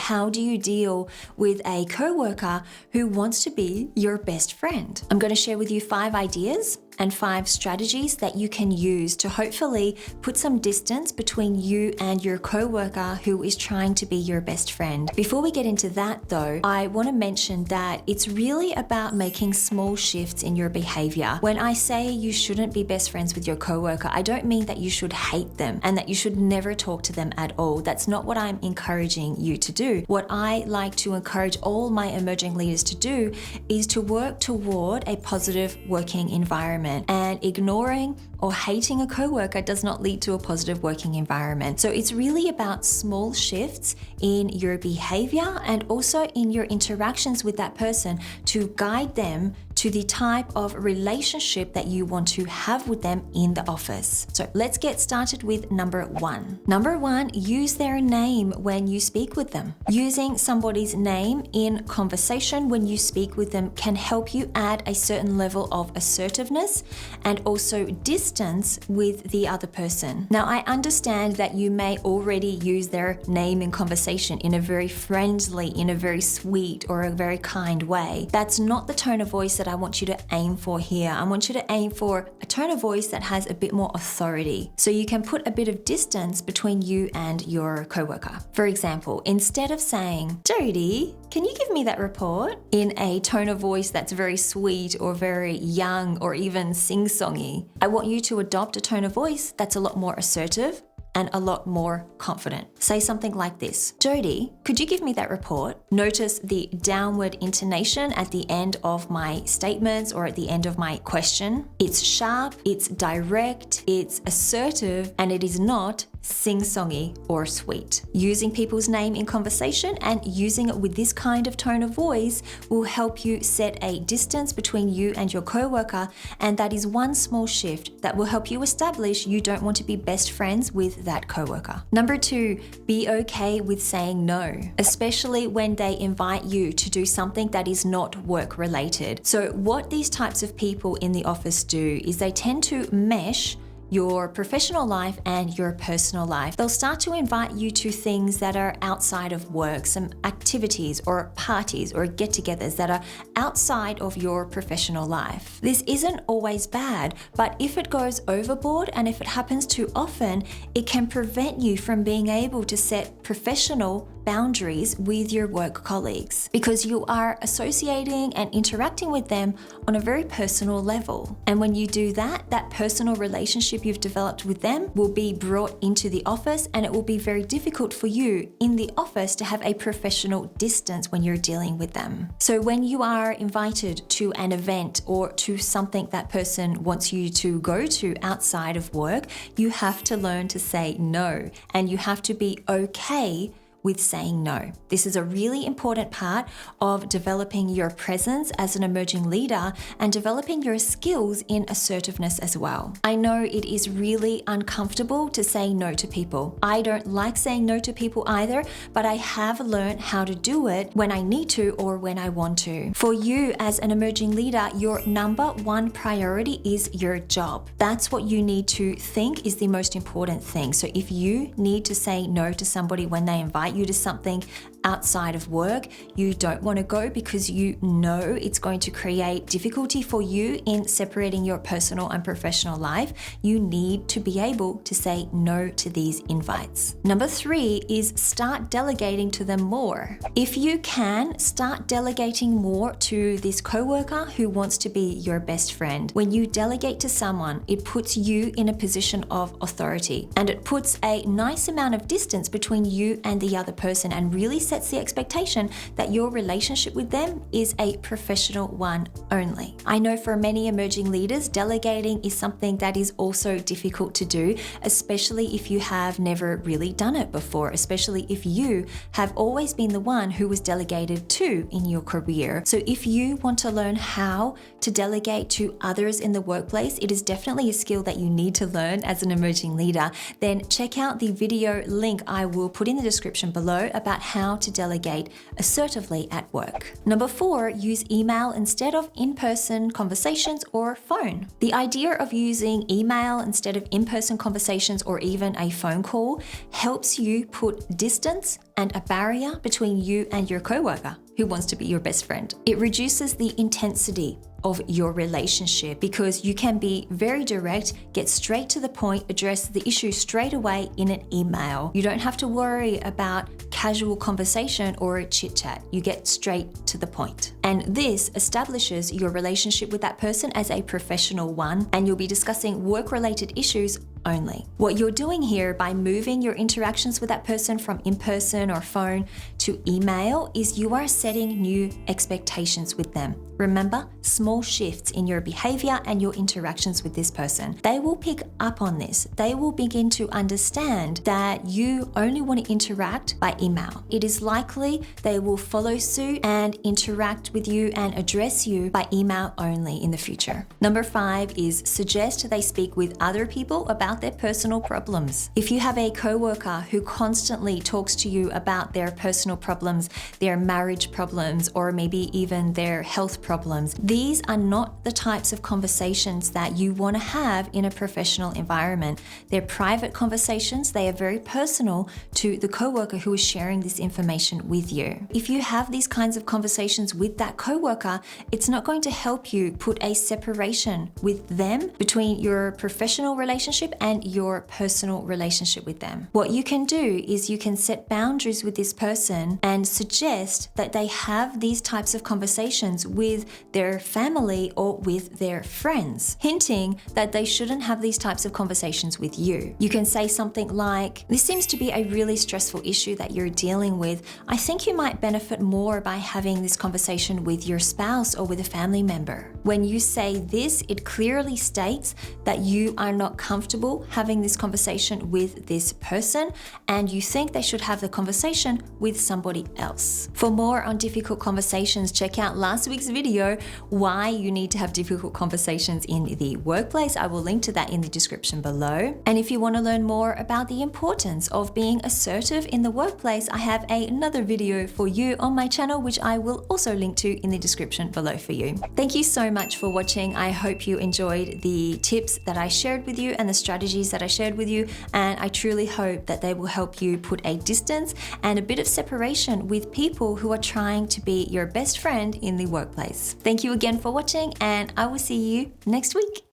how do you deal with a coworker who wants to be your best friend? I'm going to share with you 5 ideas and 5 strategies that you can use to hopefully put some distance between you and your coworker who is trying to be your best friend. Before we get into that though, I want to mention that it's really about making small shifts in your behavior. When I say you shouldn't be best friends with your coworker, I don't mean that you should hate them and that you should never talk to them at all. That's not what I'm encouraging you to do. What I like to encourage all my emerging leaders to do is to work toward a positive working environment. And ignoring or hating a coworker does not lead to a positive working environment. So it's really about small shifts in your behavior and also in your interactions with that person to guide them to the type of relationship that you want to have with them in the office. So let's get started with number 1. Number 1, use their name when you speak with them. Using somebody's name in conversation when you speak with them can help you add a certain level of assertiveness and also distance with the other person. Now, I understand that you may already use their name in conversation in a very friendly, in a very sweet or a very kind way. That's not the tone of voice that I want you to aim for here. I want you to aim for a tone of voice that has a bit more authority. So you can put a bit of distance between you and your coworker. For example, instead of saying, "Jody, can you give me that report?" in a tone of voice that's very sweet or very young or even sing-songy, I want you to adopt a tone of voice that's a lot more assertive and a lot more confident. Say something like this: "Jody, could you give me that report?" Notice the downward intonation at the end of my statements or at the end of my question. It's sharp, it's direct, it's assertive, and it is not sing-songy or sweet. Using people's name in conversation and using it with this kind of tone of voice will help you set a distance between you and your coworker, and that is one small shift that will help you establish you don't want to be best friends with that coworker. Number 2, be okay with saying no, especially when they invite you to do something that is not work related. So what these types of people in the office do is they tend to mesh your professional life and your personal life. They'll start to invite you to things that are outside of work, some activities or parties or get-togethers that are outside of your professional life. This isn't always bad, but if it goes overboard and if it happens too often, it can prevent you from being able to set professional boundaries with your work colleagues because you are associating and interacting with them on a very personal level. And when you do that, that personal relationship you've developed with them will be brought into the office, and it will be very difficult for you in the office to have a professional distance when you're dealing with them. So when you are invited to an event or to something that person wants you to go to outside of work, you have to learn to say no, and you have to be okay with saying no. This is a really important part of developing your presence as an emerging leader and developing your skills in assertiveness as well. I know it is really uncomfortable to say no to people. I don't like saying no to people either, but I have learned how to do it when I need to or when I want to. For you as an emerging leader, your number 1 priority is your job. That's what you need to think is the most important thing. So if you need to say no to somebody when they invite you to something outside of work, you don't want to go because you know it's going to create difficulty for you in separating your personal and professional life, you need to be able to say no to these invites. Number 3 is start delegating to them more. If you can, start delegating more to this coworker who wants to be your best friend. When you delegate to someone, it puts you in a position of authority, and it puts a nice amount of distance between you and the other person and really sets the expectation that your relationship with them is a professional one only. I know for many emerging leaders, delegating is something that is also difficult to do, especially if you have never really done it before, especially if you have always been the one who was delegated to in your career. So if you want to learn how to delegate to others in the workplace, it is definitely a skill that you need to learn as an emerging leader. Then check out the video link I will put in the description below about how to to delegate assertively at work. Number 4, use email instead of in-person conversations or phone. The idea of using email instead of in-person conversations or even a phone call helps you put distance and a barrier between you and your coworker who wants to be your best friend. It reduces the intensity of your relationship because you can be very direct, get straight to the point, address the issue straight away in an email. You don't have to worry about casual conversation or a chit chat. You get straight to the point. And this establishes your relationship with that person as a professional one, and you'll be discussing work-related issues only. What you're doing here by moving your interactions with that person from in-person or phone to email is you are setting new expectations with them. Remember, small shifts in your behavior and your interactions with this person. They will pick up on this. They will begin to understand that you only want to interact by email. It is likely they will follow suit and interact with you and address you by email only in the future. Number 5 is suggest they speak with other people about their personal problems. If you have a coworker who constantly talks to you about their personal problems, their marriage problems, or maybe even their health problems, these are not the types of conversations that you want to have in a professional environment. They're private conversations. They are very personal to the coworker who is sharing this information with you. If you have these kinds of conversations with that coworker, it's not going to help you put a separation with them between your professional relationship and your personal relationship with them. What you can do is you can set boundaries with this person and suggest that they have these types of conversations with their family or with their friends, hinting that they shouldn't have these types of conversations with you. You can say something like, "This seems to be a really stressful issue that you're dealing with. I think you might benefit more by having this conversation with your spouse or with a family member." When you say this, it clearly states that you are not comfortable having this conversation with this person and you think they should have the conversation with somebody else. For more on difficult conversations, check out last week's video, why you need to have difficult conversations in the workplace. I will link to that in the description below. And if you want to learn more about the importance of being assertive in the workplace, I have another video for you on my channel, which I will also link to in the description below for you. Thank you so much for watching. I hope you enjoyed the tips that I shared with you and the strategies that I shared with you, and I truly hope that they will help you put a distance and a bit of separation with people who are trying to be your best friend in the workplace. Thank you again for watching, and I will see you next week.